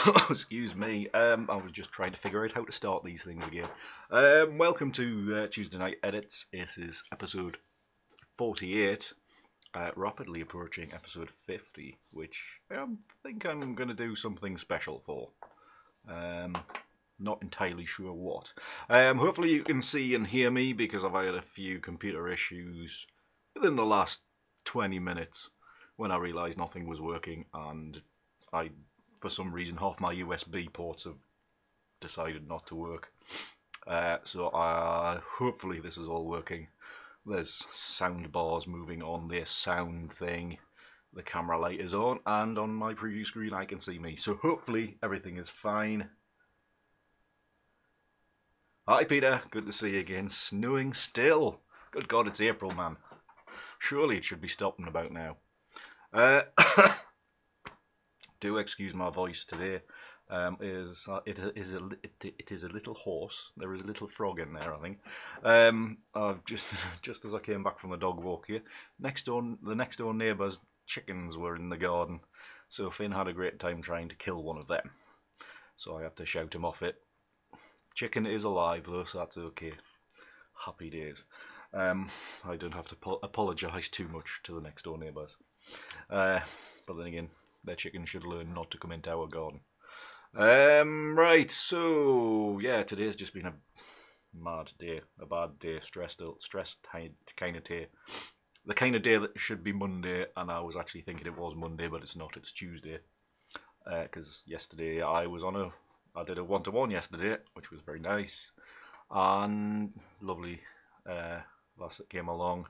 Excuse me. I was just trying to figure out how to start these things again. Welcome to Tuesday Night Edits. It is episode 48, rapidly approaching episode 50, which I think I'm going to do something special for. Not entirely sure what. Hopefully you can see and hear me because I've had a few computer issues within the last 20 minutes when I realised nothing was working and for some reason half my USB ports have decided not to work. So hopefully this is all working. There's sound bars moving on this sound thing. The camera light is on, and on my preview screen I can see me. So hopefully everything is fine. Hi Peter, good to see you again. Snowing still. Good God, it's April, man. Surely it should be stopping about now. Do excuse my voice today. It is a little hoarse. There is a little frog in there, I think. I've just as I came back from the dog walk here, the next door neighbour's chickens were in the garden, so Finn had a great time trying to kill one of them. So I had to shout him off it. Chicken is alive though, so that's okay. Happy days. I don't have to apologise too much to the next door neighbours. But then again, their chickens should learn not to come into our garden. Right, so yeah, today's just been a mad day, a bad day, stressed kind of day. The kind of day that should be Monday, and I was actually thinking it was Monday, but it's not, it's Tuesday. Because yesterday I did a one-to-one yesterday, which was very nice, and lovely lass that came along.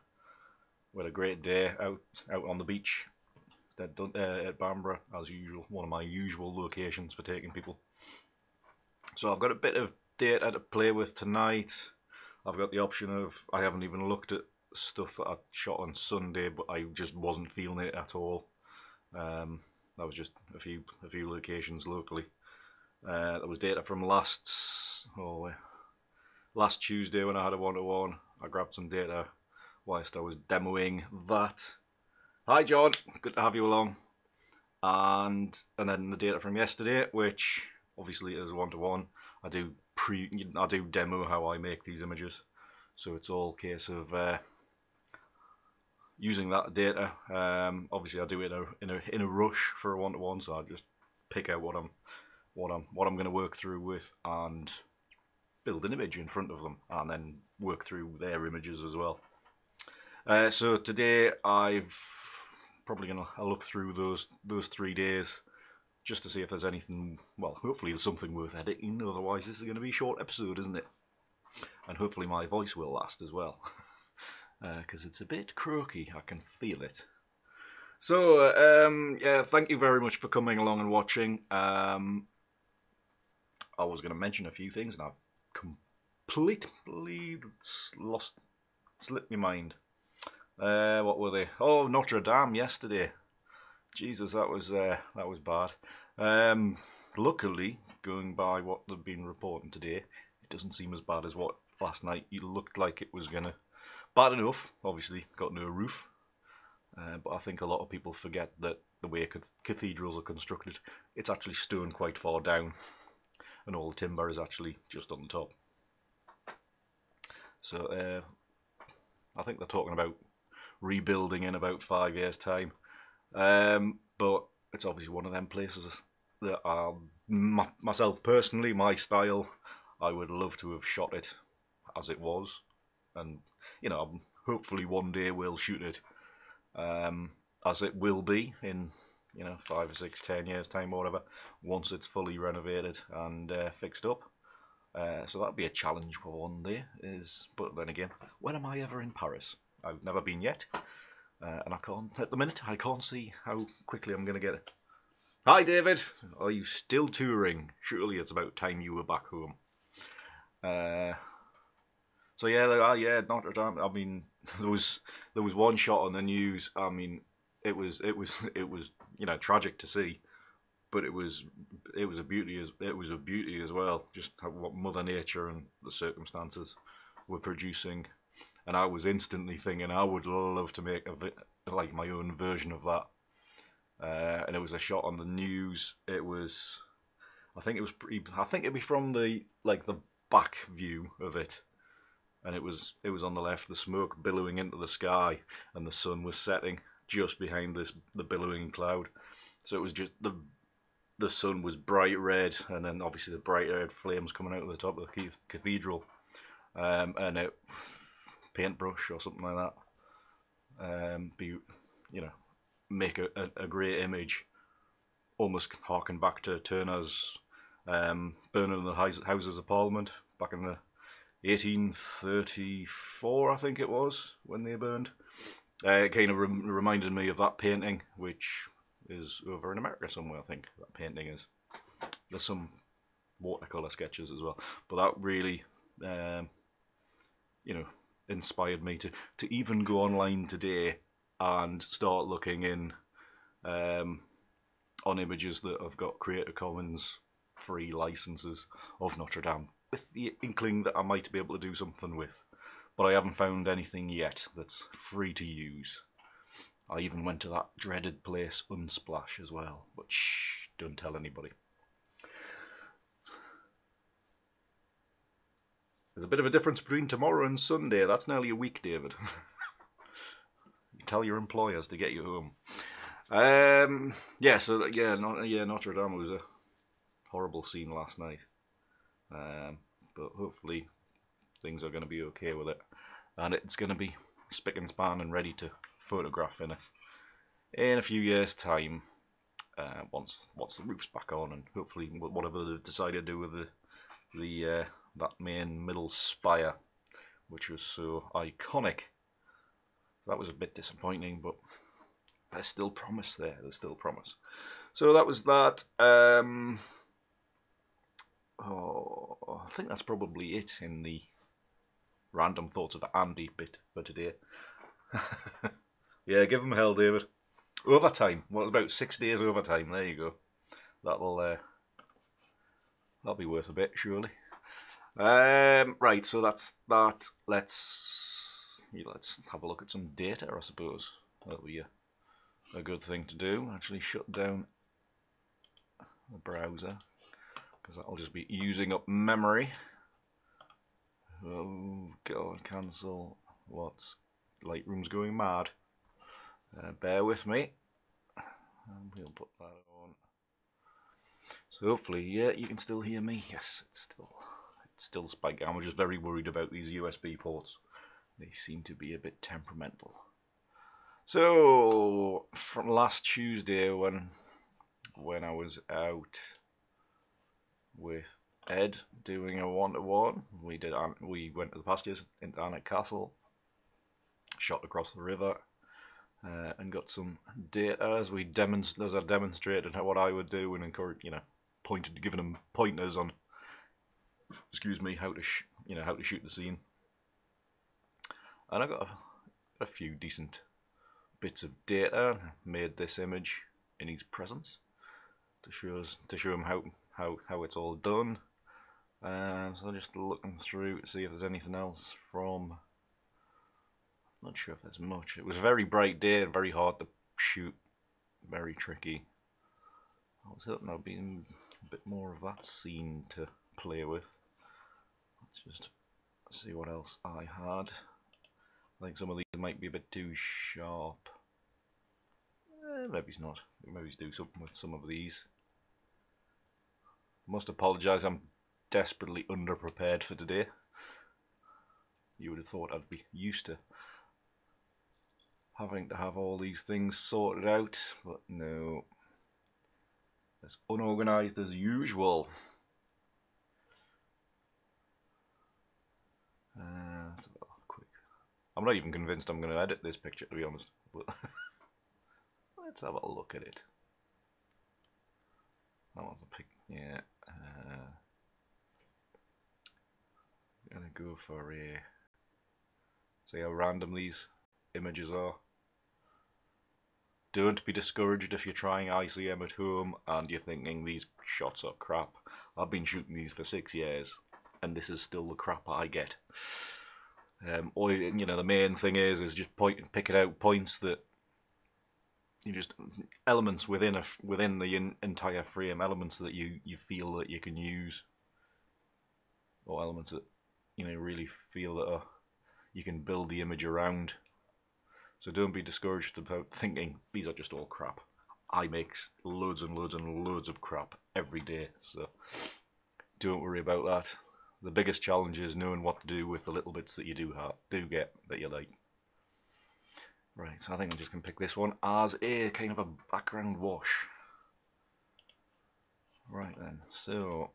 We had a great day out on the beach at Bamborough, as usual, one of my usual locations for taking people. So I've got a bit of data to play with tonight. I've got the option of, I haven't even looked at stuff that I shot on Sunday, but I just wasn't feeling it at all. That was just a few locations locally. There was data from last Tuesday when I had a one-to-one. I grabbed some data whilst I was demoing that. Hi John, good to have you along. And then the data from yesterday, which obviously is one-to-one. I do demo how I make these images, so it's all a case of using that data. Obviously I do it in a rush for a one-to-one, so I just pick out what I'm going to work through with and build an image in front of them, and then work through their images as well. So today I've probably going to look through those 3 days just to see if there's anything, well, hopefully there's something worth editing, otherwise this is going to be a short episode, isn't it? And hopefully my voice will last as well, because it's a bit croaky, I can feel it. So, yeah, thank you very much for coming along and watching. I was going to mention a few things and I've completely slipped my mind. What were they? Oh, Notre Dame yesterday. Jesus, that was bad. Luckily, going by what they've been reporting today, it doesn't seem as bad as what last night it looked like it was gonna. Bad enough, obviously, got no roof. But I think a lot of people forget that the way cathedrals are constructed, it's actually stone quite far down, and all the timber is actually just on the top. So I think they're talking about rebuilding in about 5 years' time. But it's obviously one of them places that myself personally, my style, I would love to have shot it as it was, and you know, hopefully one day we'll shoot it as it will be in 5 or 6, 10 years time or whatever, once it's fully renovated and fixed up. So that'd be a challenge for one day. But then again, when am I ever in Paris? I've never been yet, and at the minute I can't see how quickly I'm going to get it. Hi David, are you still touring? Surely it's about time you were back home. So yeah, Notre Dame. I mean, there was one shot on the news. I mean, it was tragic to see, but it was a beauty as well. Just what Mother Nature and the circumstances were producing, and I was instantly thinking I would love to make like my own version of that. And it was a shot on the news. It was I think it was pretty, I think it'd be from the back view of it, and it was on the left, the smoke billowing into the sky, and the sun was setting just behind the billowing cloud. So it was just the sun was bright red, and then obviously the bright red flames coming out of the top of the cathedral, and it paintbrush or something like that. Make a great image, almost harken back to Turner's burning the Houses of Parliament back in the 1834, I think it was, when they burned. It kind of reminded me of that painting, which is over in America somewhere, I think that painting is. There's some watercolour sketches as well, but that really, inspired me to even go online today and start looking in on images that have got Creative Commons free licenses of Notre Dame, with the inkling that I might be able to do something with, but I haven't found anything yet that's free to use. I even went to that dreaded place Unsplash as well, but shh, don't tell anybody. There's a bit of a difference between tomorrow and Sunday. That's nearly a week, David. You tell your employers to get you home. Notre Dame was a horrible scene last night. But hopefully things are going to be okay with it, and it's going to be spick and span and ready to photograph in a few years' time, once the roof's back on, and hopefully whatever they've decided to do with that main middle spire, which was so iconic. That was a bit disappointing, but there's still promise there. There's still promise. So that was that. I think that's probably it in the random thoughts of Andy bit for today. Yeah, give him hell, David. Overtime. Well, about 6 days overtime. There you go. That'll be worth a bit, surely. Right. So that's that. Let's have a look at some data, I suppose. That'll be a good thing to do. Actually, shut down the browser, because that'll just be using up memory. Oh God, cancel. What's Lightroom's going mad. Bear with me. And we'll put that on. So hopefully, yeah, you can still hear me. Yes, it's still spiking. I'm just very worried about these USB ports. They seem to be a bit temperamental. So from last Tuesday, when I was out with Ed doing a one-to-one, we went to the pastures into Alnwick Castle, shot across the river, and got some data as I demonstrated what I would do, and giving them pointers on, how to shoot the scene. And I got a few decent bits of data. Made this image in his presence to show him how it's all done. So just looking through to see if there's anything else from. Not sure if there's much. It was a very bright day and very hard to shoot, very tricky. I was hoping there'd be a bit more of that scene to play with. Let's just see what else I had. I think some of these might be a bit too sharp. Maybe it's not. Maybe do something with some of these. I must apologise, I'm desperately underprepared for today. You would have thought I'd be used to having to have all these things sorted out, but no. As unorganised as usual. Let's have a quick. I'm not even convinced I'm going to edit this picture, to be honest. But let's have a look at it. That one's a pic. Yeah. I'm gonna go for a. See how random these images are. Don't be discouraged if you're trying ICM at home and you're thinking these shots are crap. I've been shooting these for 6 years, and this is still the crap I get. The main thing is just picking out points that You just elements within the entire frame, elements that you feel that you can use, or elements that really feel that you can build the image around. So don't be discouraged about thinking these are just all crap. I make loads and loads and loads of crap every day, so don't worry about that. The biggest challenge is knowing what to do with the little bits that you do get that you like. Right, so I think I'm just going to pick this one as a kind of a background wash. Right then, so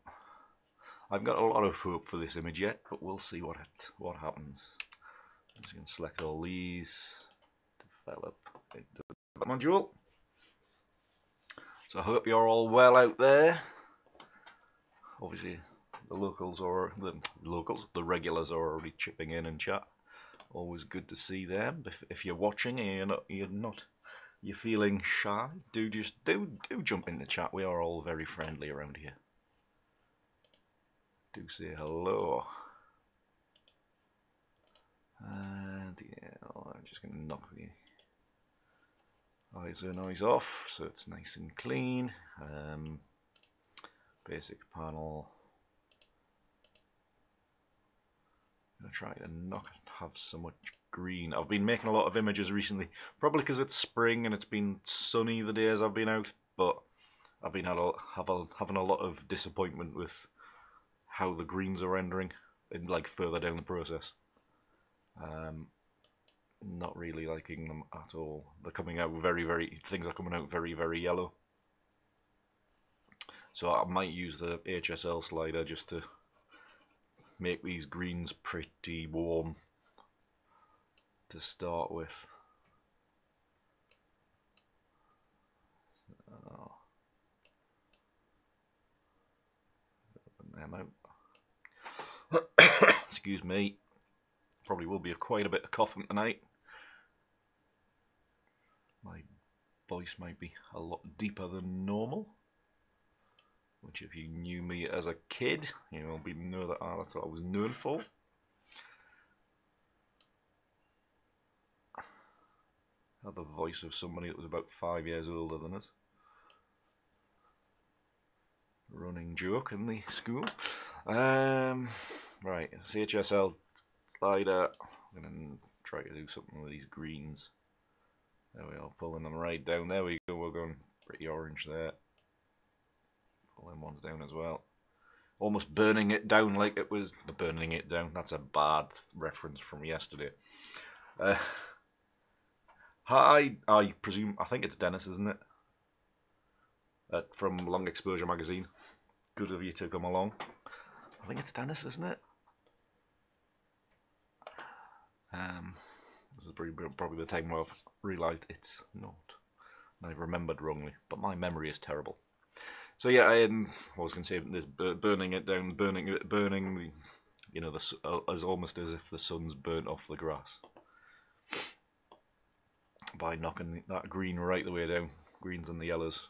I've got a lot of hope for this image yet, but we'll see what happens. I'm just going to select all these, develop module. So I hope you're all well out there. Obviously, the regulars are already chipping in and chat. Always good to see them. If you're watching and you're feeling shy, do jump in the chat. We are all very friendly around here. Do say hello. And yeah, I'm just going to knock the ISO noise off so it's nice and clean. Basic panel. I'm going to try to not have so much green. I've been making a lot of images recently, probably because it's spring and it's been sunny the days I've been out, but I've been having a lot of disappointment with how the greens are rendering and like further down the process. Not really liking them at all. They're coming out things are coming out very, very yellow. So I might use the HSL slider just to make these greens pretty warm to start with. So, open them out. Excuse me. Probably will be quite a bit of coughing tonight. My voice might be a lot deeper than normal, which if you knew me as a kid, you'll know that that's what I was known for. I had the voice of somebody that was about 5 years older than us. Running joke in the school. Right, CHSL slider. I'm going to try to do something with these greens. There we are, pulling them right down. There we go, we're going pretty orange there. Pull them ones down as well. Almost burning it down like it was... Burning it down, that's a bad reference from yesterday. Hi, I think it's Dennis, isn't it? From Long Exposure magazine. Good of you to come along. I think it's Dennis, isn't it? This is probably the time where I've realised it's not. And I've remembered wrongly, but my memory is terrible. So yeah, I was going to say this burning it down, burning the, as almost as if the sun's burnt off the grass by knocking that green right the way down, greens and the yellows.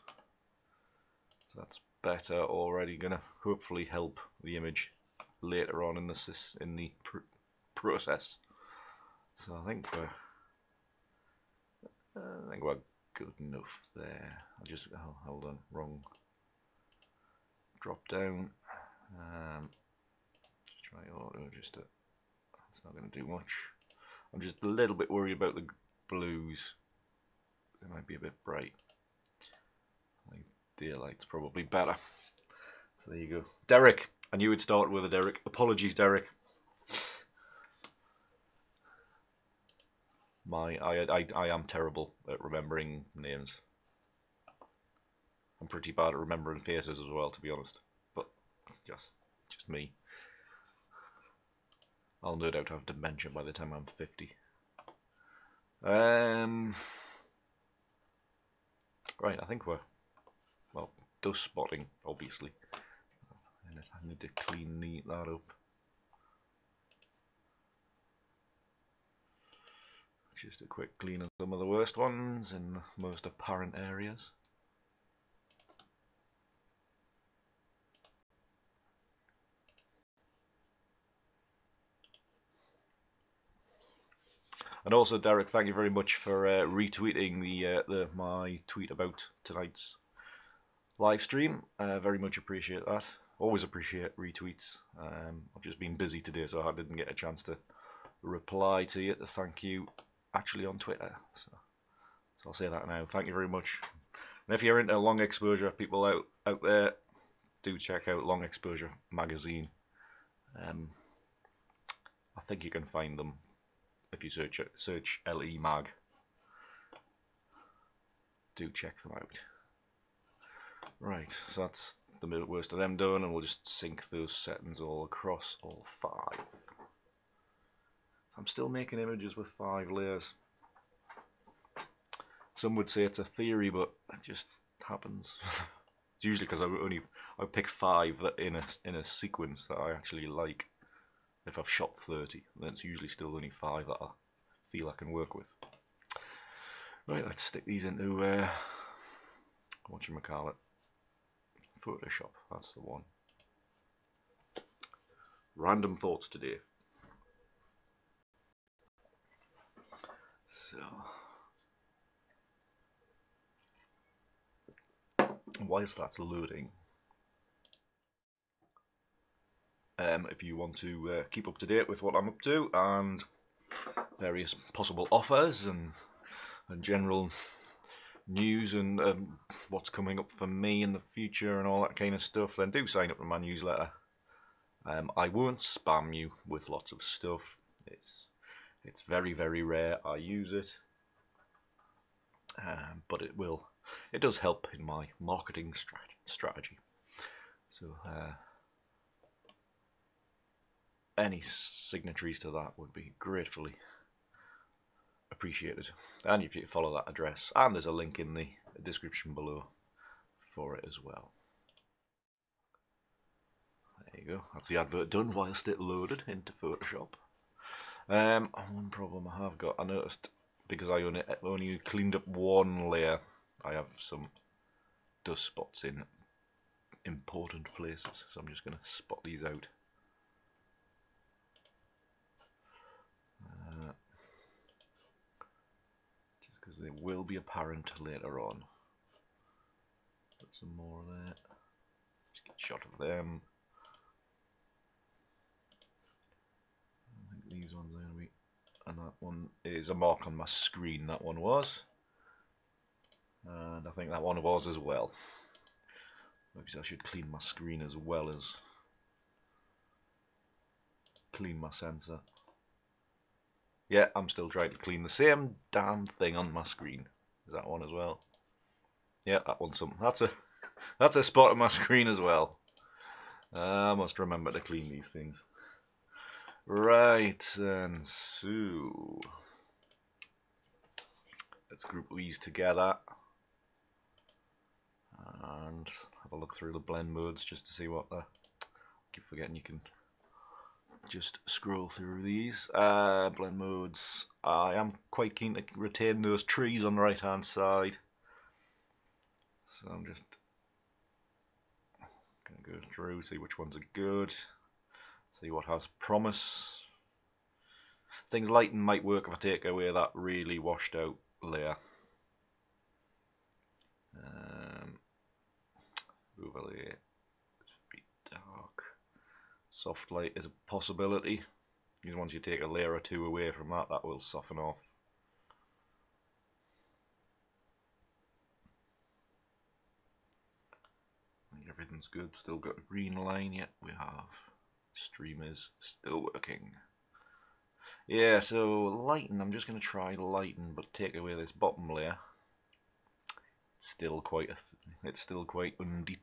So that's better already. Gonna hopefully help the image later on in the process. So I think we're good enough there. I'll just hold on, wrong. Drop down. Just try auto. It's not going to do much. I'm just a little bit worried about the blues. They might be a bit bright. I think daylight's probably better. So there you go, Derek. I knew we'd start with a Derek. Apologies, Derek. I am terrible at remembering names. I'm pretty bad at remembering faces as well, to be honest. But it's just me. I'll no doubt have dementia by the time I'm 50. Right, I think we're dust spotting, obviously. I need to clean that up. Just a quick clean of some of the worst ones in the most apparent areas. And also, Derek, thank you very much for retweeting my tweet about tonight's live stream. Very much appreciate that. Always appreciate retweets. I've just been busy today, so I didn't get a chance to reply to you. Thank you, actually, on Twitter. So I'll say that now. Thank you very much. And if you're into long exposure, people out there, do check out Long Exposure magazine. I think you can find them if you search LE Mag. Do check them out. Right, so that's the worst of them done, and we'll just sync those settings all across all 5. I'm still making images with 5 layers. Some would say it's a theory, but it just happens. It's usually because I pick 5 that in a sequence that I actually like. If I've shot 30, then it's usually still only 5 that I feel I can work with. Right, let's stick these into whatchamacallit, Photoshop. That's the one. Random thoughts today. So, whilst that's loading, if you want to keep up to date with what I'm up to and various possible offers and general news and what's coming up for me in the future and all that kind of stuff, then do sign up to my newsletter. I won't spam you with lots of stuff. It's very, very rare I use it, but it does help in my marketing strategy. So any signatories to that would be gratefully appreciated. And if you follow that address, and there's a link in the description below for it as well. There you go. That's the advert done whilst it loaded into Photoshop. One problem I have got, I noticed, because I only cleaned up one layer, I have some dust spots in important places. So I'm just going to spot these out. Just because they will be apparent later on. Put some more there. Just get a shot of them. I think these ones are going to be, and that one is a mark on my screen. That one was, and I think that one was as well. Maybe I should clean my screen as well as clean my sensor. Yeah, I'm still trying to clean the same damn thing on my screen. Is that one as well? Yeah, that one's something. That's a spot on my screen as well. I must remember to clean these things. Right, and so let's group these together and have a look through the blend modes just to see what I keep forgetting you can just scroll through these blend modes. I am quite keen to retain those trees on the right hand side, so I'm just going to go through, see which ones are good, see what has promise. Things lighten might work if I take away that really washed out layer. Overlay, it's pretty dark. Soft light is a possibility. Because once you take a layer or two away from that, that will soften off. I think everything's good. Still got a green line yet. We have stream is still working. Yeah, so lighten. I'm just going to try lighten, but take away this bottom layer. It's still quite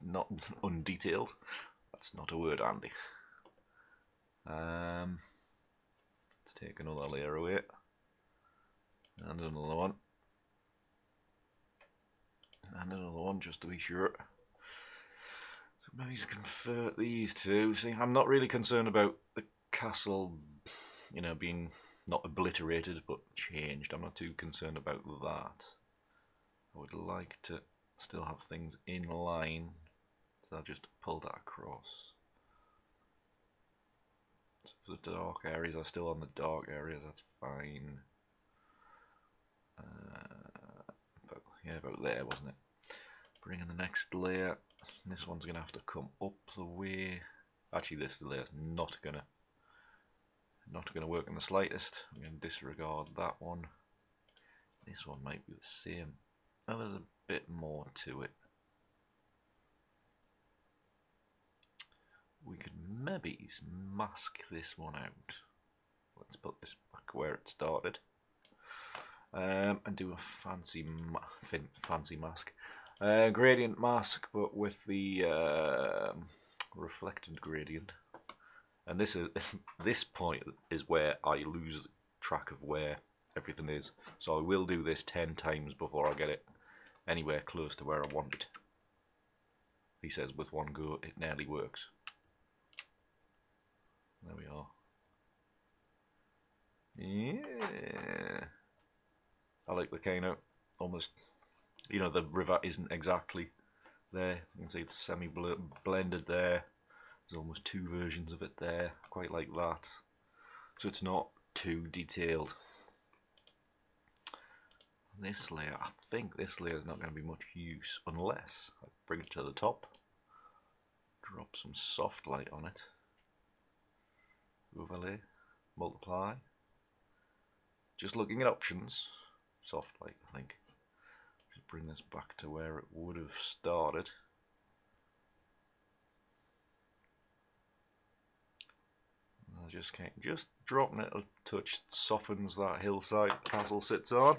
not undetailed. That's not a word, Andy. Let's take another layer away and another one and another one just to be sure. So maybe just convert these two. See, I'm not really concerned about the castle, you know, being not obliterated but changed. I'm not too concerned about that. I would like to still have things in line, so I'll just pull that across. So the dark areas are still on the dark areas, that's fine. About there, wasn't it? Bring in the next layer. This one's going to have to come up the way. Actually, this layer's not going to work in the slightest. I'm going to disregard that one. This one might be the same. Oh, there's a bit more to it. We could maybe mask this one out. Let's put this back where it started. And do a fancy mask. Gradient mask, but with the reflected gradient. And this point is where I lose track of where everything is. So I will do this 10 times before I get it anywhere close to where I want it. He says with one go it nearly works. There we are. Yeah. I like the kind of almost, you know, the river isn't exactly there. You can see it's semi-blended there. There's almost two versions of it there. Quite like that. So it's not too detailed. This layer, I think this layer is not going to be much use unless I bring it to the top, drop some soft light on it, overlay, multiply. Just looking at options. Soft light, I think. Just bring this back to where it would have started. I just can't. Just dropping it a touch softens that hillside the castle sits on.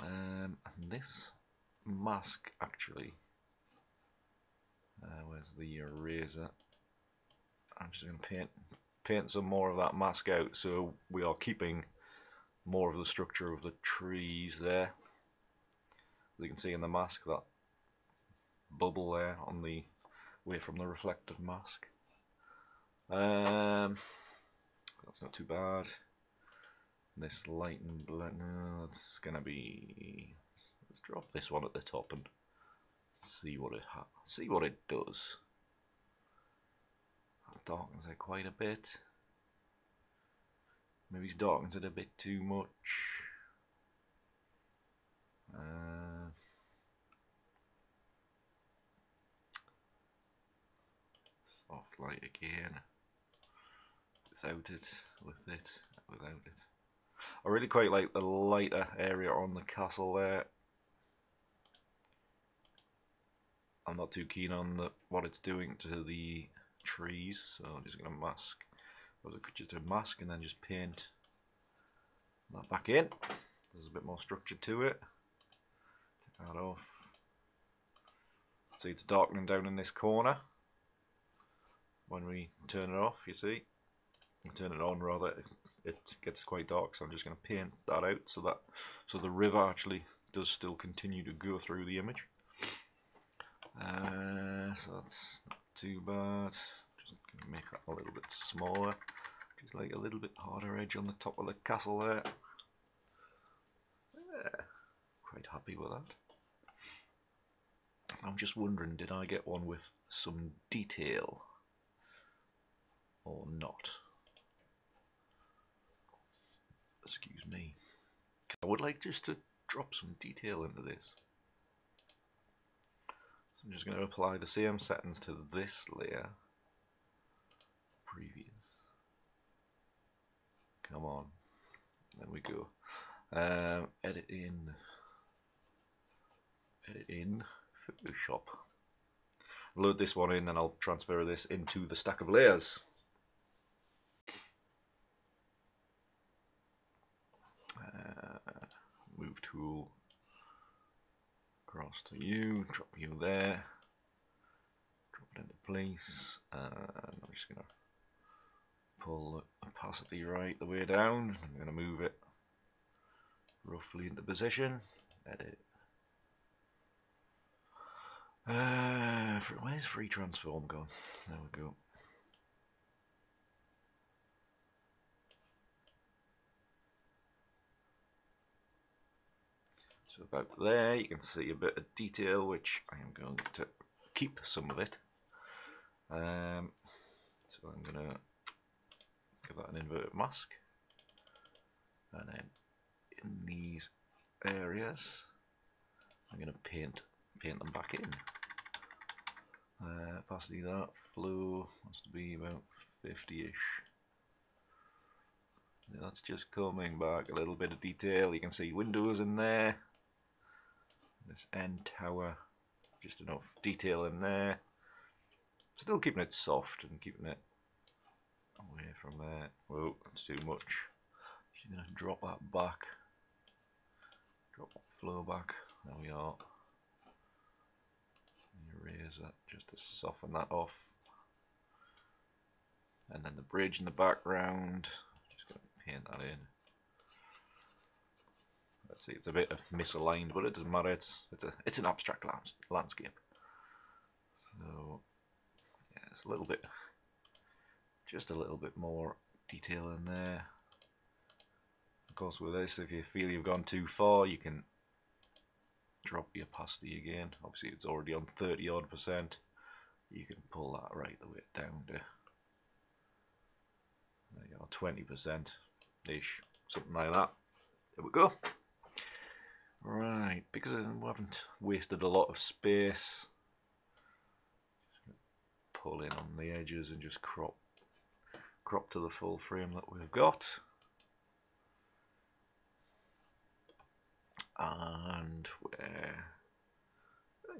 And this mask actually. Where's the eraser? I'm just going to paint some more of that mask out, so we are keeping more of the structure of the trees there. As you can see in the mask, that bubble there on the away from the reflective mask. That's not too bad. This light and blend, no, that's gonna be. Let's drop this one at the top and see what it does. That darkens it quite a bit. Maybe he's darkened it a bit too much. Soft light again. Without it, with it, without it. I really quite like the lighter area on the castle there. I'm not too keen on what it's doing to the trees, so I'm just going to mask. I could just do a mask and then just paint that back in. There's a bit more structure to it. Take that off. See, it's darkening down in this corner. When we turn it off, you see, turn it on rather, it gets quite dark. So I'm just going to paint that out so the river actually does still continue to go through the image. So that's not too bad. Just going to make that a little bit smaller. Just like a little bit harder edge on the top of the castle there. Yeah, quite happy with that. I'm just wondering, did I get one with some detail or not? Excuse me. I would like just to drop some detail into this. So I'm just going to apply the same settings to this layer. Previous. Come on. There we go. Edit in Photoshop. Load this one in and I'll transfer this into the stack of layers. Move tool across to you, drop you there, drop it into place, and I'm just going to pull the opacity right the way down. I'm going to move it roughly into position, edit. Where's free transform gone? There we go. So about there you can see a bit of detail, which I am going to keep some of it. So I'm going to give that an inverted mask and then in these areas. I'm going to paint them back in. Opacity, that flow has to be about 50ish. That's just coming back, a little bit of detail. You can see windows in there. This end tower, just enough detail in there. Still keeping it soft and keeping it away from there. Whoa, that's too much. Just going to drop that back. Drop that flow back. There we are. Erase that just to soften that off. And then the bridge in the background. Just going to paint that in. Let's see, it's a bit misaligned, but it doesn't matter. It's an abstract landscape. So yeah, it's a little bit, just a little bit more detail in there. Of course, with this, if you feel you've gone too far, you can drop the opacity again. Obviously, it's already on 30-odd%. You can pull that right the way down to, there you go, 20%-ish, something like that. There we go. Right, because we haven't wasted a lot of space, pull in on the edges and just crop to the full frame that we've got. And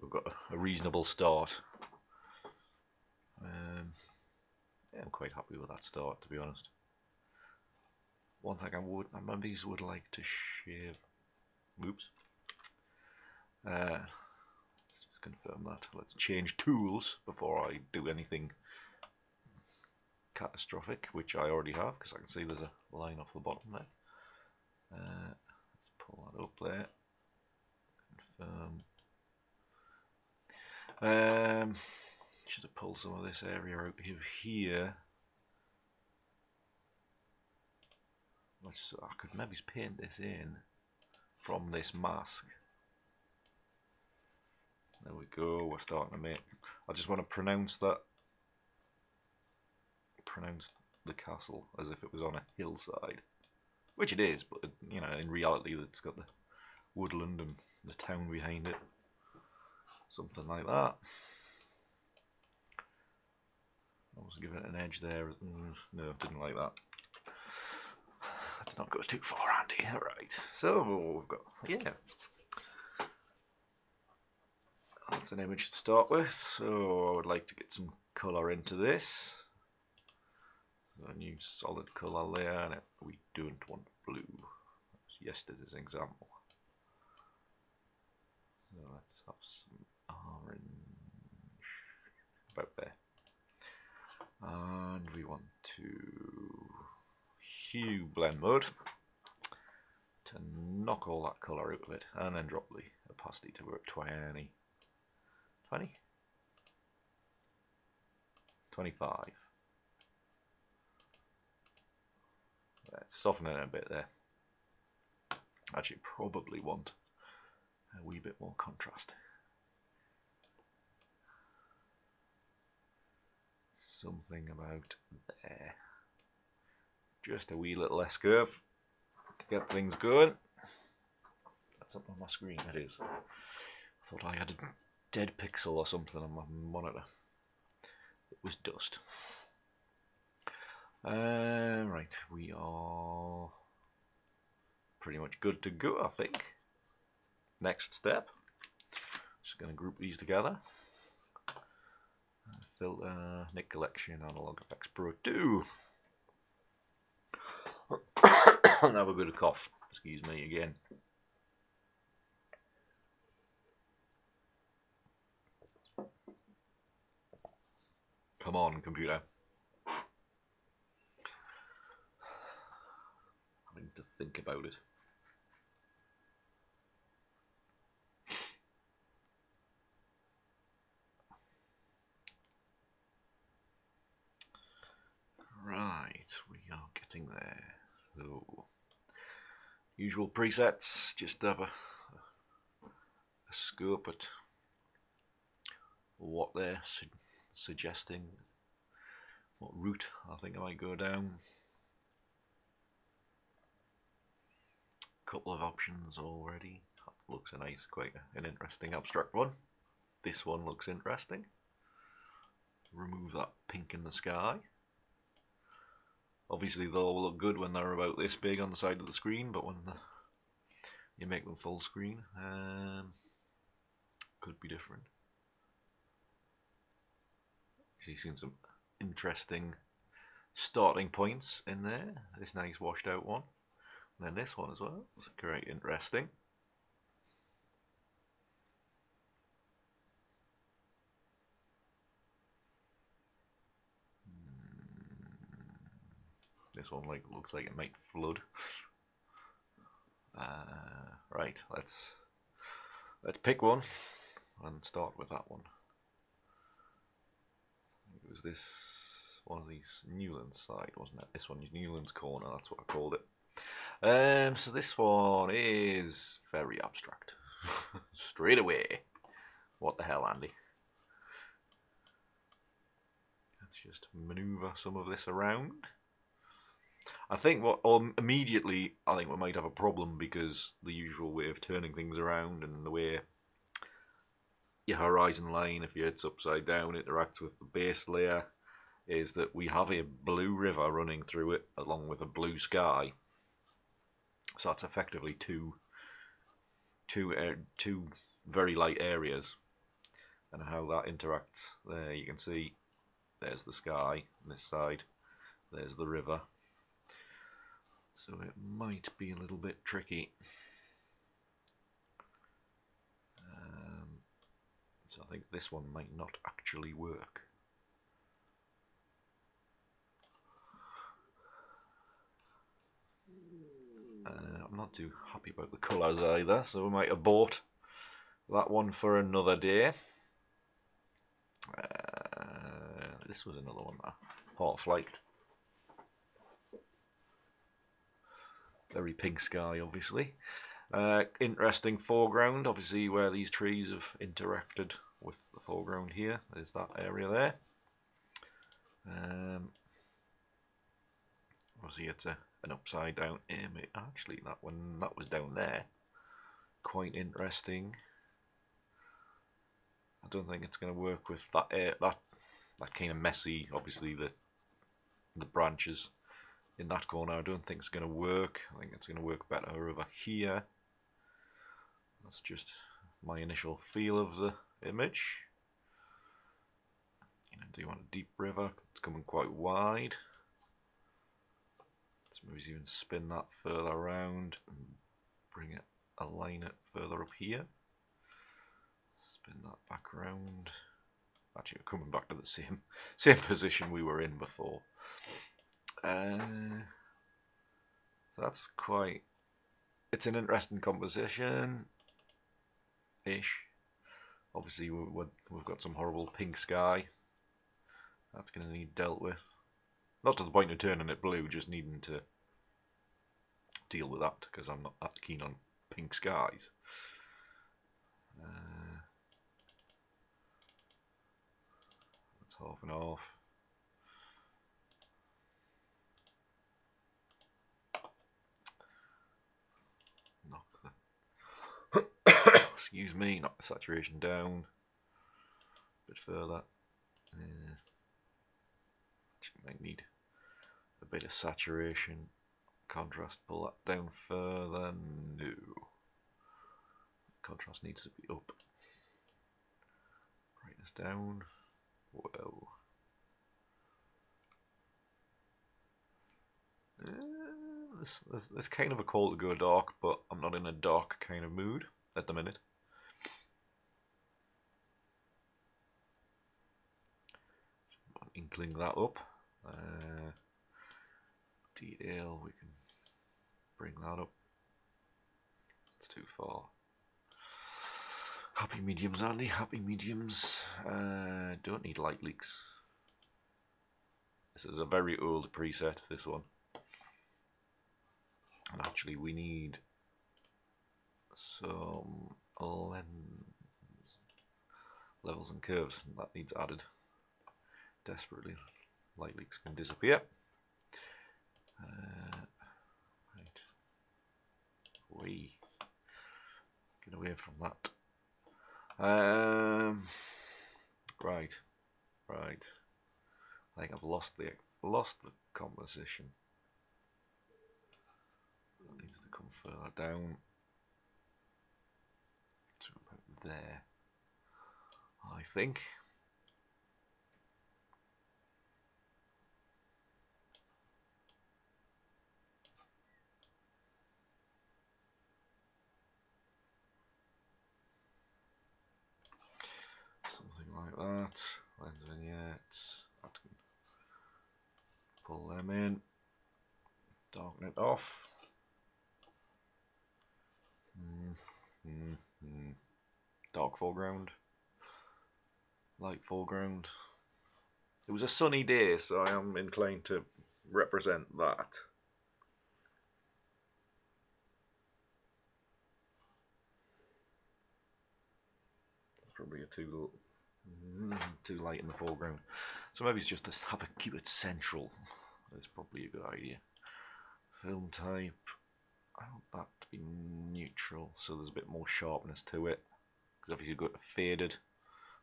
we've got a reasonable start. Yeah, I'm quite happy with that start, to be honest. One thing I maybe would like to shave. Oops. Let's just confirm that. Let's change tools before I do anything catastrophic, which I already have, because I can see there's a line off the bottom there. Let's pull that up there. Confirm. Should have pulled some of this area out of here. I could maybe paint this in from this mask. There we go, we're starting to make. I just want to pronounce the castle as if it was on a hillside, which it is, but you know, in reality it's got the woodland and the town behind it, something like that. I was giving it an edge there. No, didn't like that. Let's not go too far, Andy. Alright, so we've got, yeah, that's an image to start with. So I would like to get some colour into this. A new solid colour there, and we don't want blue. That's yesterday's example. So let's have some orange about there. And we want to hue blend mode to knock all that colour out of it, and then drop the opacity to about 20, 25. Let's soften it a bit there. Actually, probably want a wee bit more contrast. Something about there. Just a wee little S curve to get things going. That's up on my screen, it is. I thought I had a dead pixel or something on my monitor. It was dust. Right, we are pretty much good to go, I think. Next step, just going to group these together. Filter, Nick Collection, Analog Effects Pro 2. And have a bit of cough, excuse me again. Come on, computer. Having to think about it. Right, we are getting there. So, usual presets, just have a scope at what they're suggesting, what route I think I might go down. couple of options already. That looks a nice, quite an interesting abstract one. This one looks interesting. Remove that pink in the sky. Obviously they'll all look good when they're about this big on the side of the screen, but when you make them full screen, could be different. Actually seen some interesting starting points in there. This nice washed out one. And then this one as well. It's quite interesting. This one looks like it might flood. Right, let's pick one and start with that one. It was this one of these Newlands side, wasn't it? This one is Newlands corner. That's what I called it. So this one is very abstract. Straight away. What the hell, Andy? Let's just manoeuvre some of this around. I think immediately I think we might have a problem because the usual way of turning things around and the way your horizon line, if it's upside down, interacts with the base layer, is that we have a blue river running through it along with a blue sky. So that's effectively two very light areas, and how that interacts. There you can see there's the sky on this side, there's the river. So it might be a little bit tricky. So I think this one might not actually work. I'm not too happy about the colours either, so we might abort that one for another day. This was another one, half light. Very pink sky, obviously. Interesting foreground, obviously, where these trees have interacted with the foreground here. There's that area there. Obviously, it's an upside down image. Actually, that was down there. Quite interesting. I don't think it's going to work with that kind of messy. Obviously, the branches in that corner. I don't think it's going to work. I think it's going to work better over here. That's just my initial feel of the image. Do you want a deep river? It's coming quite wide. Let's maybe even spin that further around and align it further up here. Spin that back around. Actually, we're coming back to the same position we were in before. So that's it's an interesting composition ish. Obviously we've got some horrible pink sky that's going to need dealt with, not to the point of turning it blue, just needing to deal with that because I'm not that keen on pink skies. That's half and half. Excuse me, knock the saturation down a bit further. Actually might need a bit of saturation. Contrast, pull that down further. No. Contrast needs to be up. Brightness down. Whoa. There's kind of a call to go dark, but I'm not in a dark kind of mood at the minute. Inkling that up. Detail, we can bring that up. It's too far. Happy mediums, Andy, happy mediums. Don't need light leaks. This is a very old preset, this one. And actually we need some levels and curves, and that needs added desperately. Light leaks can disappear. Right. We get away from that. Right. I think I've lost the composition. It needs to come further down to about there, I think. Something like that. Lens vignettes. Pull them in. Darken it off. Dark foreground. Light foreground. It was a sunny day, so I am inclined to represent that. Probably too light in the foreground, so maybe it's just to keep it central. That's probably a good idea. Film type, I want that to be neutral, so there's a bit more sharpness to it. Because if you go to faded,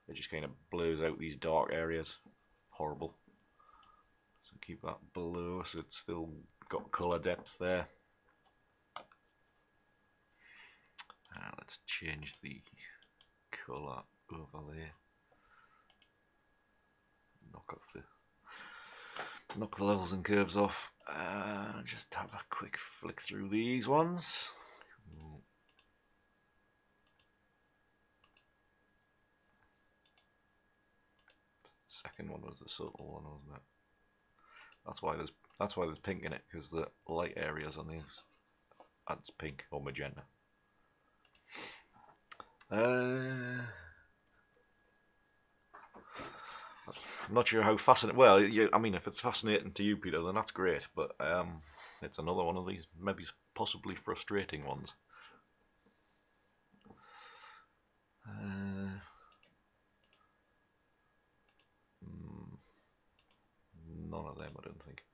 it just kind of blurs out these dark areas. Horrible. So keep that below, so it's still got colour depth there. Let's change the colour overlay. Knock the levels and curves off. Just have a quick flick through these ones. Second one was the subtle one, wasn't it? That's why there's pink in it, because the light areas on these adds pink or magenta. I'm not sure how fascinating. Well, yeah, I mean, if it's fascinating to you, Peter, then that's great. But it's another one of these maybe possibly frustrating ones. None of them, I don't think.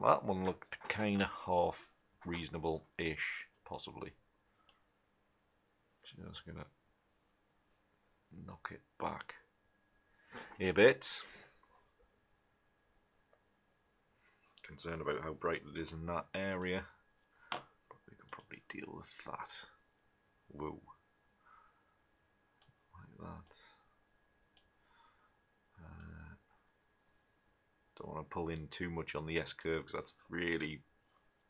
That one looked kind of half reasonable-ish, possibly. Just gonna knock it back a bit. Concerned about how bright it is in that area, but we can probably deal with that. Whoa, like that. Don't want to pull in too much on the S curve because that's really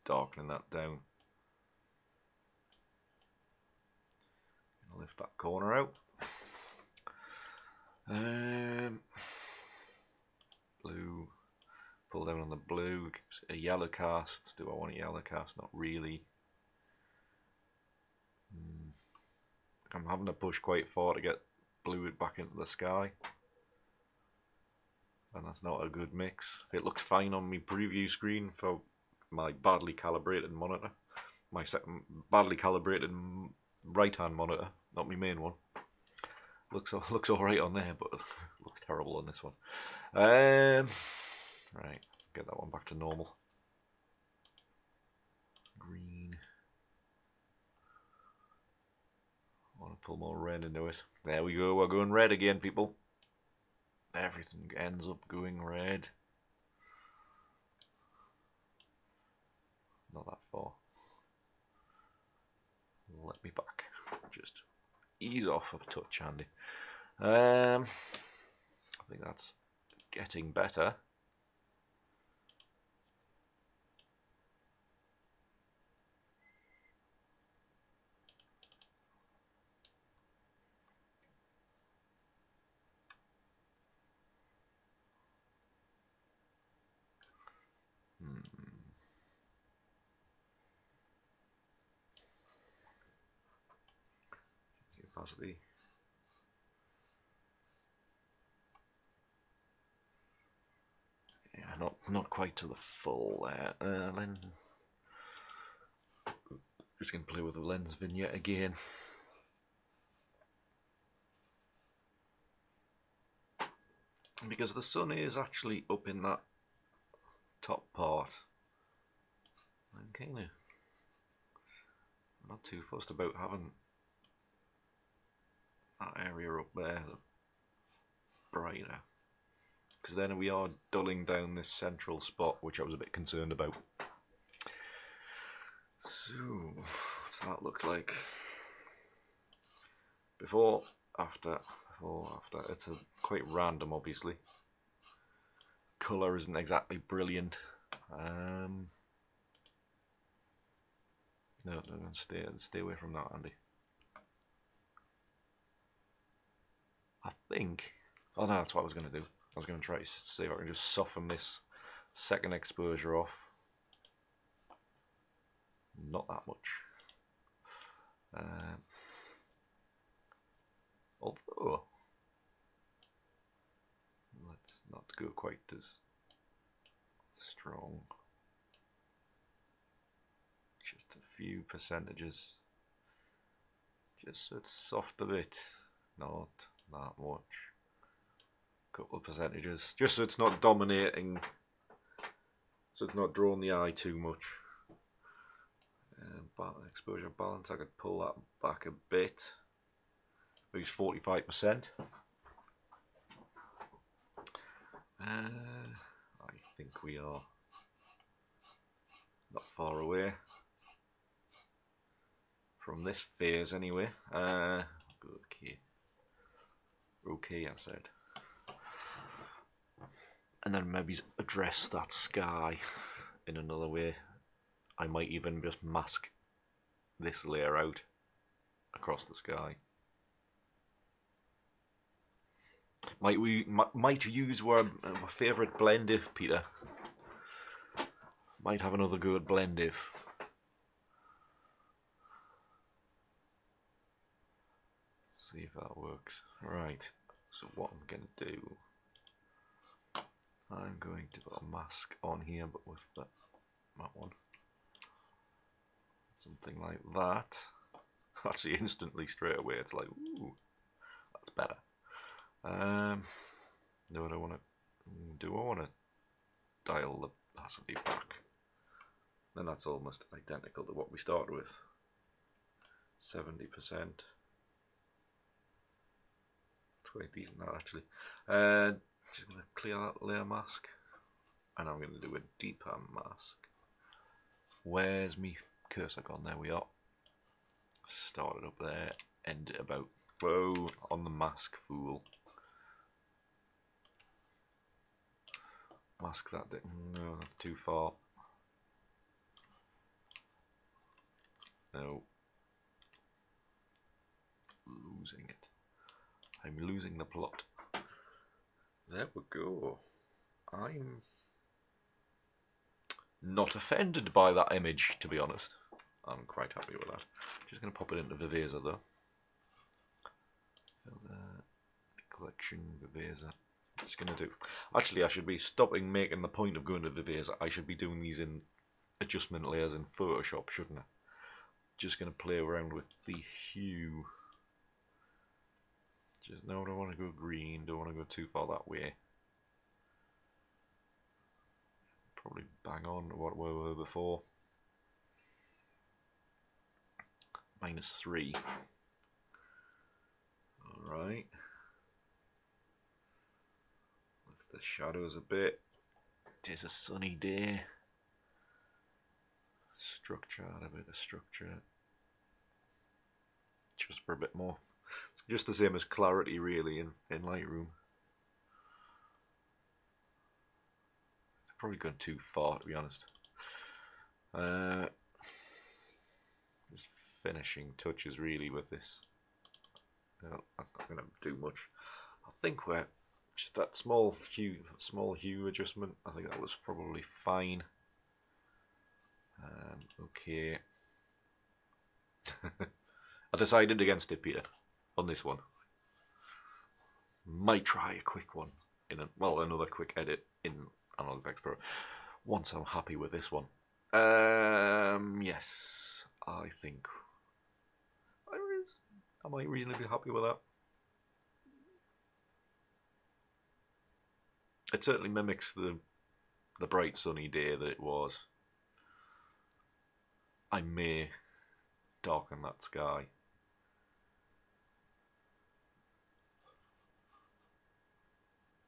darkening that down. Gonna lift that corner out. Blue. Pull down on the blue. A yellow cast. Do I want a yellow cast? Not really. I'm having to push quite far to get blue back into the sky, and that's not a good mix. It looks fine on my preview screen for my badly calibrated monitor, my second badly calibrated right hand monitor, not my main one. Looks alright on there, but looks terrible on this one. Right, let's get that one back to normal. Green. I want to pull more red into it. There we go, we're going red again, people. Everything ends up going red. Not that far. Let me back. Just ease off a touch, Andy. I think that's getting better. Opacity. Yeah, not quite to the full there. Lens. Just gonna play with the lens vignette again. because the sun is actually up in that top part. I'm kind of not too fussed about having that area up there brighter, because then we are dulling down this central spot, which I was a bit concerned about. So, what's that look like? Before, after, before, after. It's quite random, obviously. Colour isn't exactly brilliant. No, stay away from that, Andy. I think. Oh no, that's what I was going to do. I was going to try to see if I can just soften this second exposure off. Not that much. Although, let's not go quite as strong. Just a few percentages. Just so it's soft a bit. Not that much. Couple of percentages. Just so it's not dominating. So it's not drawing the eye too much. Exposure balance, I could pull that back a bit. Maybe 45%. I think we are not far away from this phase anyway. Okay. Okay, I said. And then maybe address that sky in another way. I might even just mask this layer out across the sky. Might we use our favourite blend if, Peter? Might have another good blend if. See if that works. Right, so what I'm going to do, I'm going to put a mask on here, but with that one. Something like that. Actually, instantly straight away, it's like, ooh, that's better. No, I don't want to. Do I want to dial the opacity back? Then that's almost identical to what we started with. 70%. Quite decent that actually. Just going to clear that layer mask, and I'm going to do a deeper mask. Where's me cursor gone? There we are. Started up there, ended about. Whoa, on the mask, fool. Mask that. No, that's too far. No. Losing it. I'm losing the plot. There we go. I'm not offended by that image, to be honest. I'm quite happy with that. Just going to pop it into Viveza though. Collection, Viveza. Just going to do. Actually, I should be stopping making the point of going to Viveza. I should be doing these in adjustment layers in Photoshop, shouldn't I? Just going to play around with the hue. Just no, I don't want to go green. Don't want to go too far that way. Probably bang on what we were before. -3. Alright. Lift the shadows a bit. It is a sunny day. Structure, add a bit of structure. Just for a bit more. It's just the same as clarity really in Lightroom. It's probably gone too far to be honest. Just finishing touches really with this. No, that's not going to do much. I think we're just that small hue adjustment. I think that was probably fine. Okay. I decided against it, Peter, on this one. Might try a quick one in another quick edit in Alnwick Pro once I'm happy with this one. Yes, I think I might reasonably be happy with that. It certainly mimics the bright sunny day that it was. I may darken that sky.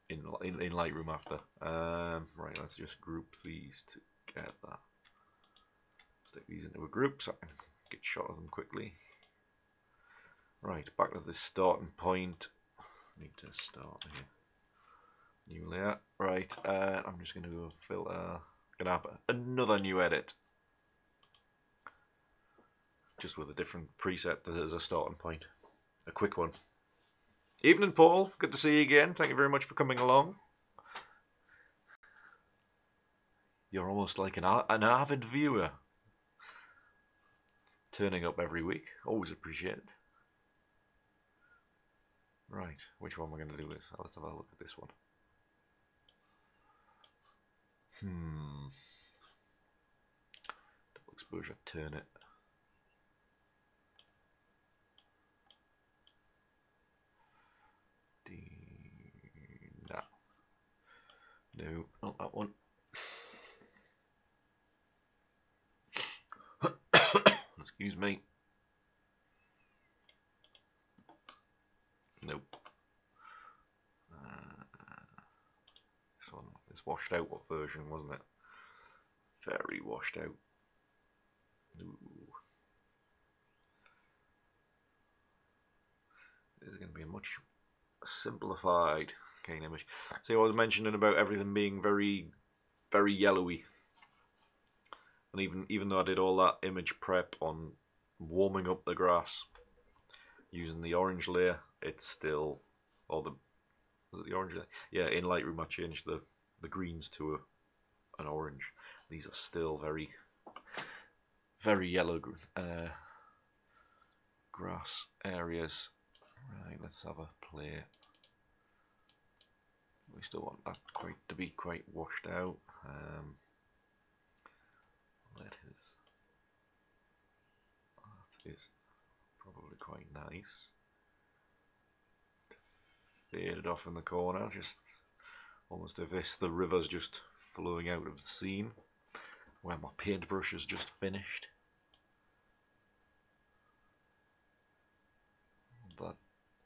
In Lightroom after. Right, let's just group these together. Stick these into a group so I can get a shot of them quickly. Right, back to the starting point. Need to start here. New layer. Right, I'm just going to go filter. Going to have another new edit. Just with a different preset as a starting point. A quick one. Evening, Paul. Good to see you again. Thank you very much for coming along. You're almost like an avid viewer. Turning up every week. Always appreciate it. Right, which one am I going to do this? Let's have a look at this one. Double exposure, turn it. No, not that one. Excuse me. Nope. This one is washed out. What version wasn't it? Very washed out. Ooh. This is going to be a much simplified cane image. See, I was mentioning about everything being very, very yellowy. And even though I did all that image prep on warming up the grass using the orange layer, it's still, or the, was it the orange layer? Yeah, in Lightroom I changed the greens to an orange. These are still very, very yellow grass areas. Right, let's have a play. We still want that to be quite washed out. That is probably quite nice. Faded off in the corner, just almost as if the river's just flowing out of the scene where my paintbrush has just finished. That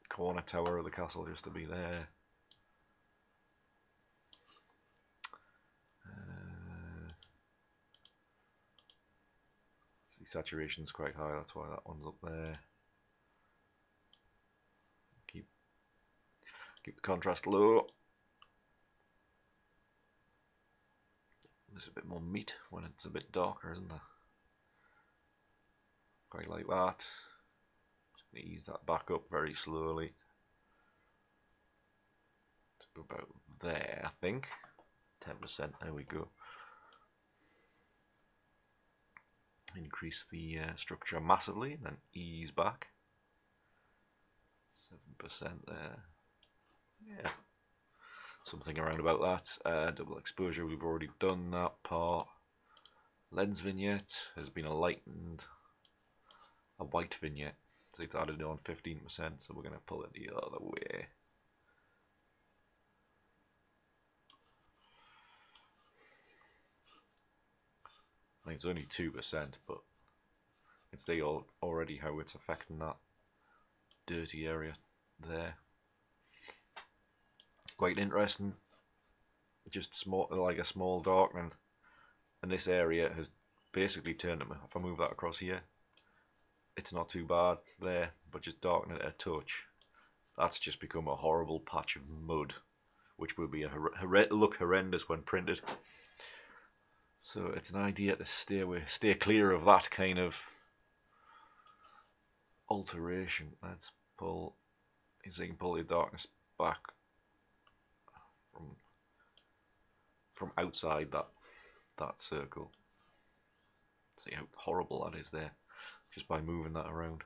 corner tower of the castle just to be there. See, saturation's quite high, that's why that one's up there. Keep the contrast low. There's a bit more meat when it's a bit darker, isn't there? Quite like that. Just going to ease that back up very slowly to about there, I think. 10%, there we go. Increase the structure massively and then ease back. 7% there. Yeah, something around about that. Double exposure, we've already done that part. Lens vignette has been a lightened, a white vignette. So it's added on 15%, so we're going to pull it the other way. I mean, it's only 2%, but it's already how it's affecting that dirty area there. Quite interesting. Just small, like a small darkening, and this area has basically turned. If I move that across here, it's not too bad there, but just darken it a touch. That's just become a horrible patch of mud, which will be look horrendous when printed. So it's an idea to stay clear of that kind of alteration. Let's pull, so you can pull your darkness back from outside that circle. See how horrible that is there, just by moving that around.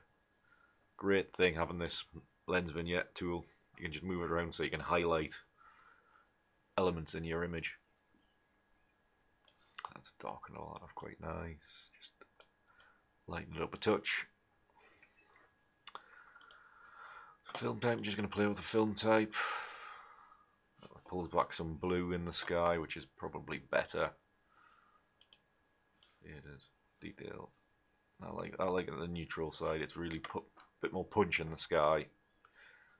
Great thing having this lens vignette tool. You can just move it around so you can highlight elements in your image. Let's darken all that off quite nice. Just lighten it up a touch. Film type, I'm just going to play with the film type. pulls back some blue in the sky, which is probably better. Faded, detailed. I like it on the neutral side. It's really put a bit more punch in the sky.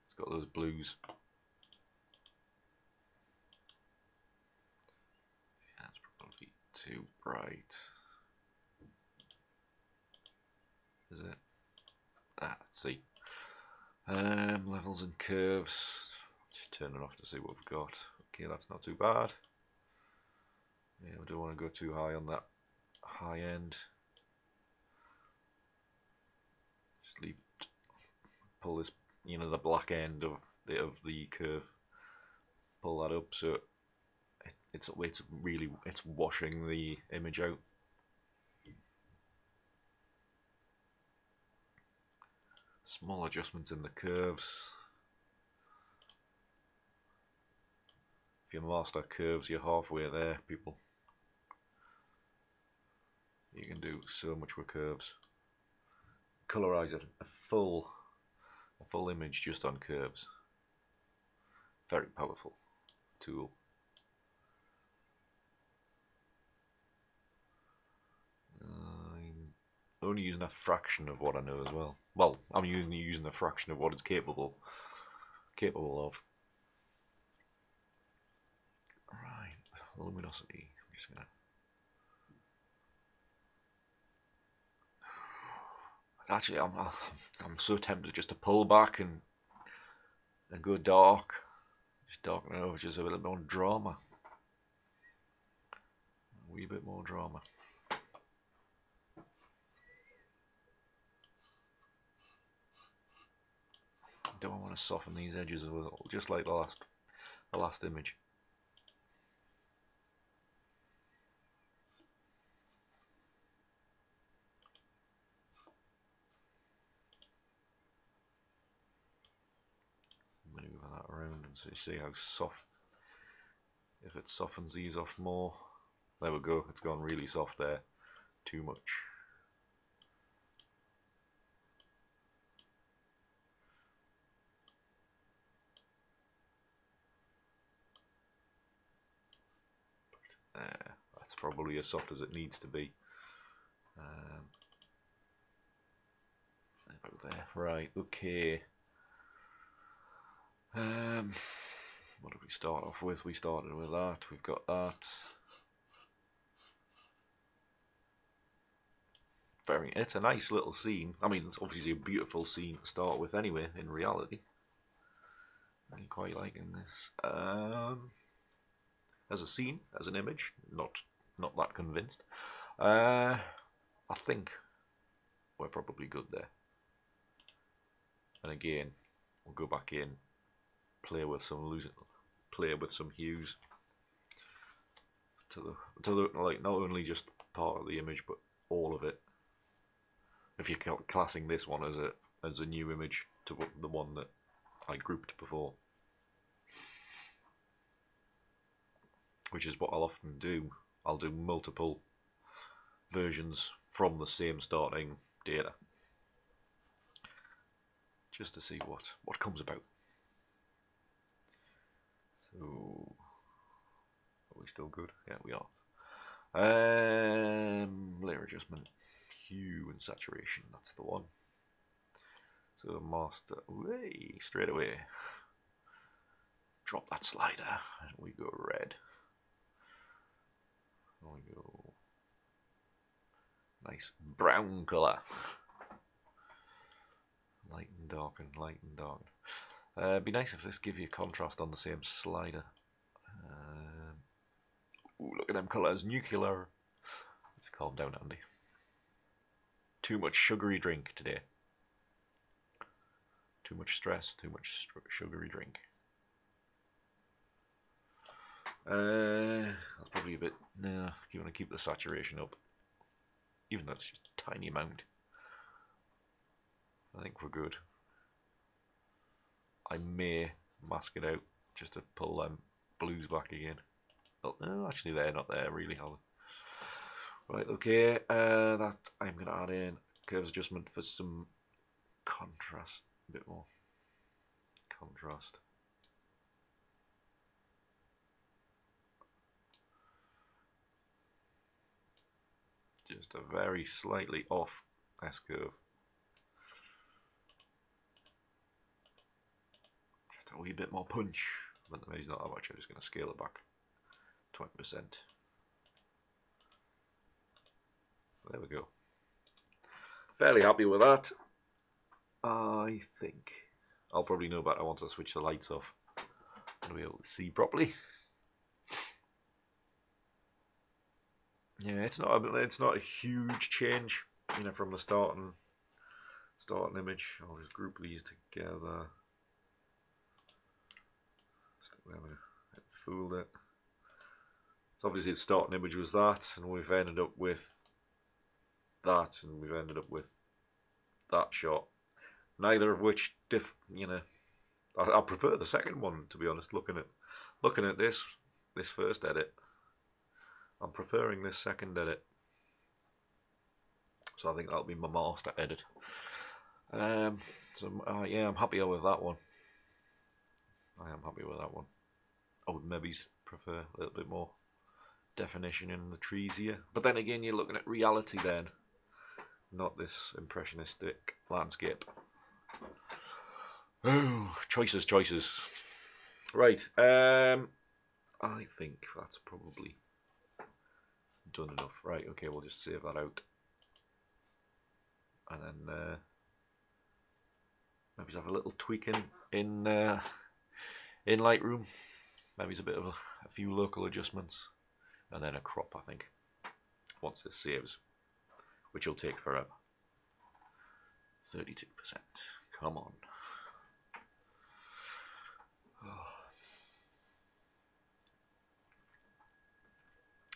It's got those blues. Yeah, it's probably too bright. Is it? Let's see. Levels and curves. Just turn it off to see what we've got. Okay, that's not too bad. Yeah, we don't want to go too high on that high end. Just leave it, pull this, you know, the black end of the curve. Pull that up so it's washing the image out. Small adjustments in the curves. If you master curves, you're halfway there, people. You can do so much with curves. Colorize a full image just on curves. Very powerful tool. I'm only using a fraction of what I know as well. Well, I'm using a fraction of what it's capable of. Right, luminosity. I'm just gonna. Actually, I'm so tempted just to pull back and go dark. Just darken it over, just a little bit more drama. A wee bit more drama. Don't want to soften these edges a little, just like the last image. Move that around and so you see how soft. If it softens these off more, there we go. It's gone really soft there. Too much. That's probably as soft as it needs to be. About there. Right, okay. What did we start off with? We started with that. We've got that. It's a nice little scene. I mean, it's obviously a beautiful scene to start with anyway, in reality. I'm quite liking this. As a scene, as an image, not that convinced. I think we're probably good there. And again, we'll go back in, play with some hues to the like not only just part of the image but all of it. If you're classing this one as a new image to the one that I grouped before, which is what I'll often do. I'll do multiple versions from the same starting data, just to see what comes about. So, are we still good? Yeah, we are. Layer adjustment, hue and saturation, that's the one. So master, straight away. Drop that slider and we go red. We go nice brown colour. Light and darken, light and darken. It'd be nice if this give you contrast on the same slider. Ooh, look at them colours, nuclear. Let's calm down, Andy. Too much sugary drink today. Too much stress, too much sugary drink. That's probably a bit. No, you want to keep the saturation up, even though it's just a tiny amount. I think we're good. I may mask it out just to pull them blues back again. Oh, no, actually they're not there really, are they? Right, okay. That I'm gonna add in curves adjustment for some contrast, a bit more contrast. Just a very slightly off S-curve. Just a wee bit more punch, but the measure's not that much. I'm just going to scale it back 20%. There we go. Fairly happy with that. I think I'll probably know better once I switch the lights off and be able to see properly. Yeah, it's not a huge change, you know, from the starting image. I'll just group these together. Stick them in, fooled it. So obviously the starting image was that, and we've ended up with that, and we've ended up with that shot. Neither of which you know, I prefer the second one, to be honest. Looking at this first edit, I'm preferring this second edit. So I think that'll be my master edit. Yeah, I'm happier with that one. I am happy with that one. I would maybe prefer a little bit more definition in the trees here, but then again, you're looking at reality then, not this impressionistic landscape. Oh, choices. Right, I think that's probably done enough. Right, okay, we'll just save that out, and then maybe have a little tweaking in Lightroom. Maybe it's a bit of a few local adjustments, and then a crop, I think, once this saves, which will take forever. 32%. Come on.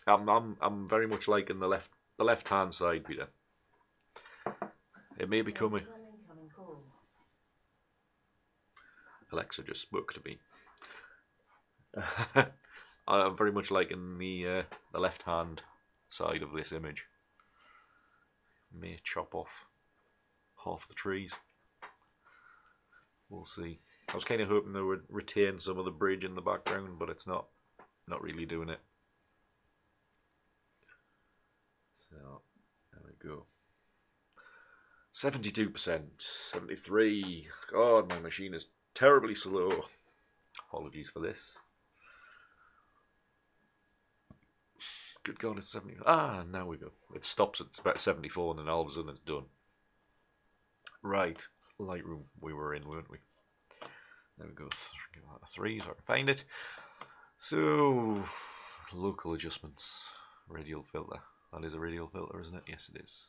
I'm very much liking the left hand side, Peter. It may be coming. Alexa just spoke to me. I'm very much liking the left hand side of this image. May chop off half the trees. We'll see. I was kind of hoping they would retain some of the bridge in the background, but it's not really doing it. So there we go. 72%, 73%. God, my machine is terribly slow. Apologies for this. Good God, it's 70. Ah, now we go. It stops at about 74 and then all of a sudden it's done. Right, Lightroom we were in, weren't we? There we go. Give that a 3 so I can find it. So, local adjustments. Radial filter. That is a radial filter, isn't it? Yes, it is.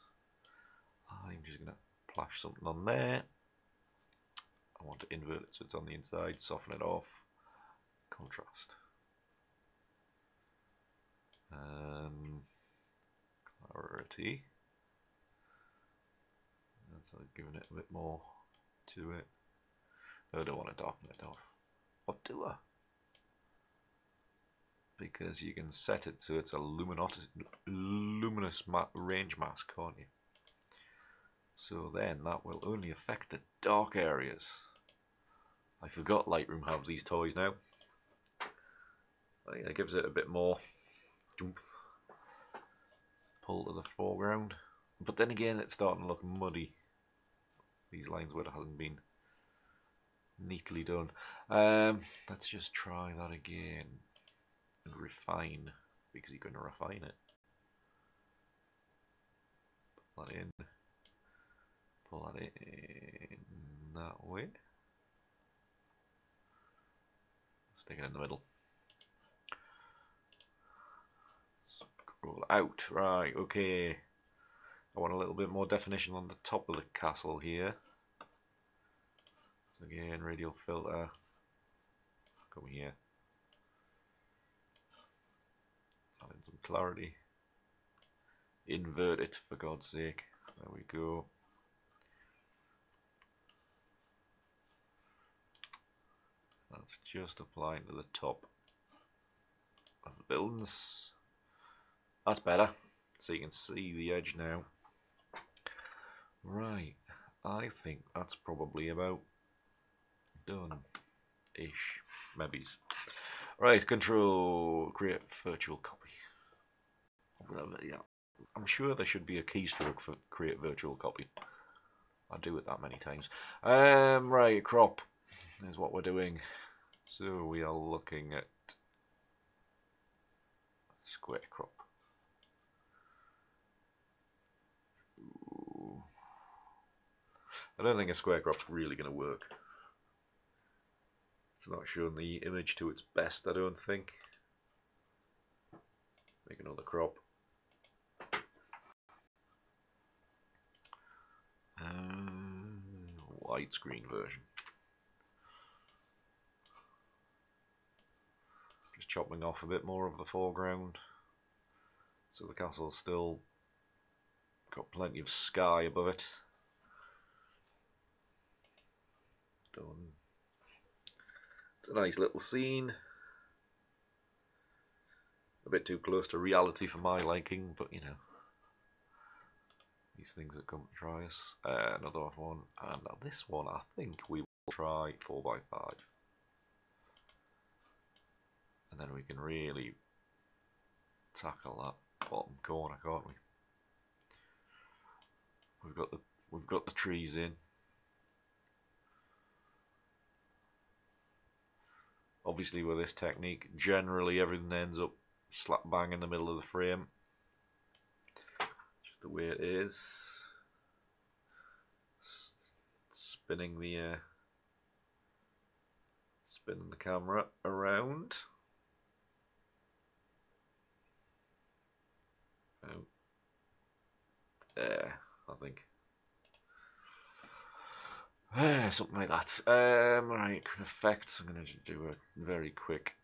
I'm just going to plash something on there. I want to invert it so it's on the inside, soften it off. Contrast. Clarity. That's giving it a bit more to it. I don't want to darken it off. Or do I? Because you can set it so it's a luminous range mask, can't you? So then that will only affect the dark areas. I forgot Lightroom has these toys now. I think it gives it a bit more jump, pull to the foreground. But then again, it's starting to look muddy. These lines where it hasn't been neatly done. Let's just try that again and refine, because you're going to refine it. Pull that in. Pull that in that way. Stick it in the middle. Scroll out. Right, okay. I want a little bit more definition on the top of the castle here. So again, radial filter. Come here. Add in some clarity. Invert it, for God's sake. There we go. That's just applying to the top of the buildings. That's better. So you can see the edge now. Right, I think that's probably about done-ish, maybe. Right, control, create virtual copy. Yeah, I'm sure there should be a keystroke for create virtual copy. I do it that many times. Right, crop is what we're doing. So we are looking at square crop. Ooh. I don't think a square crop's really going to work. It's not showing the image to its best, I don't think. Make another crop. Widescreen version. Just chopping off a bit more of the foreground, so the castle's still got plenty of sky above it. Done. It's a nice little scene. A bit too close to reality for my liking, but you know, these things that come to try us. Another one, and this one I think we will try 4x5. And then we can really tackle that bottom corner, can't we? We've got the trees in. Obviously with this technique, generally everything ends up slap bang in the middle of the frame. Just the way it is. Spinning the camera around. Oh. There, I think. Something like that. Right, effects. I'm going to do a very quick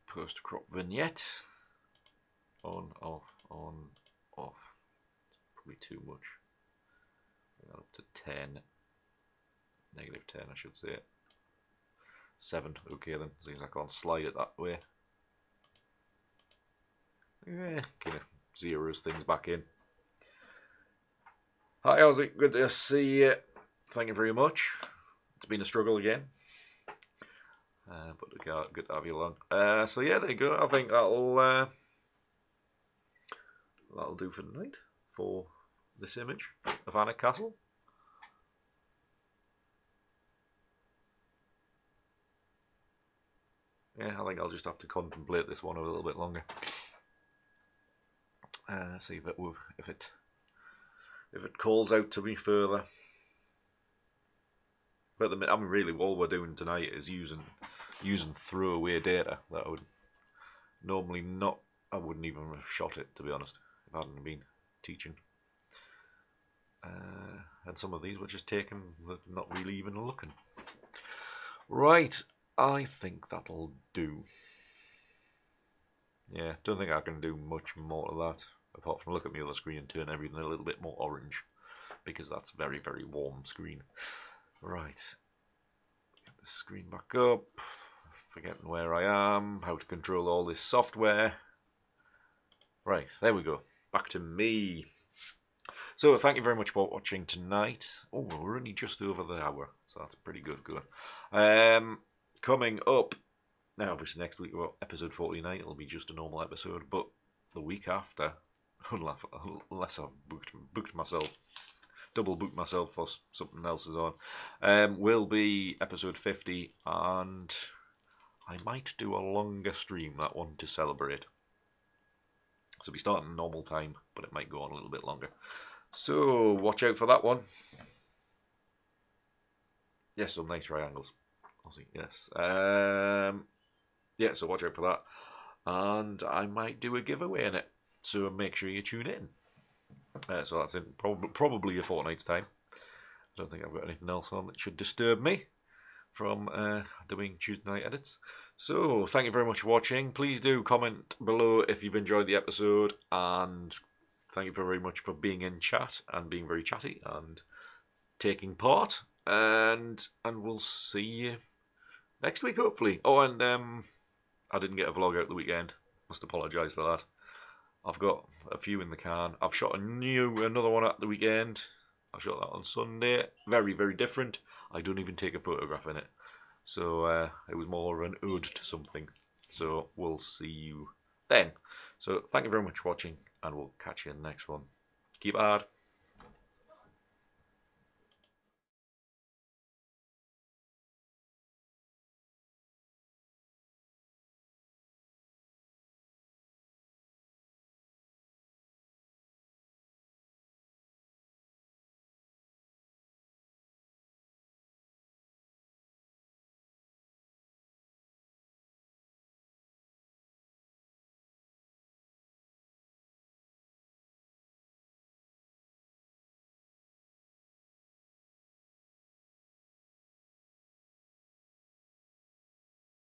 post-crop vignette. On, off, on, off. It's probably too much. Up to 10. Negative 10, I should say. 7. Okay then. Seems I can't slide it that way. Yeah, kind of zeroes things back in. Hi, how's it? Good to see you. Thank you very much. It's been a struggle again. But good to have you along. So yeah, there you go. I think that'll do for tonight for this image of Alnwick Castle. Yeah, I think I'll just have to contemplate this one a little bit longer. See if it calls out to me further. But I mean, really, all we're doing tonight is using throwaway data that I would normally not. I wouldn't even have shot it, to be honest, if I hadn't been teaching. And some of these were just taken, not really even looking. Right, I think that'll do. Yeah, don't think I can do much more to that, apart from look at my other screen and turn everything a little bit more orange, because that's very, very warm screen. Right, get the screen back up, forgetting where I am, how to control all this software. Right, there we go, back to me. So thank you very much for watching tonight. Oh, we're only just over the hour, so that's pretty good going. Coming up, now obviously next week, well, episode 49, it'll be just a normal episode, but the week after, unless I've double booked myself for something else is on, will be episode 50, and I might do a longer stream, that one, to celebrate. So it'll be starting normal time, but it might go on a little bit longer. So watch out for that one. Yes, some nice triangles. Yes. Yeah, so watch out for that. And I might do a giveaway in it. So make sure you tune in. So that's in probably a fortnight's time. I don't think I've got anything else on that should disturb me from doing Tuesday night edits. So thank you very much for watching. Please do comment below if you've enjoyed the episode, and thank you very much for being in chat and being very chatty and taking part. And we'll see you next week, hopefully. Oh, and I didn't get a vlog out the weekend. Must apologise for that. I've got a few in the can. I've shot another one at the weekend. I shot that on Sunday. Very, very different. I don't even take a photograph in it. So it was more an ode to something. So we'll see you then. So thank you very much for watching, and we'll catch you in the next one. Keep it hard.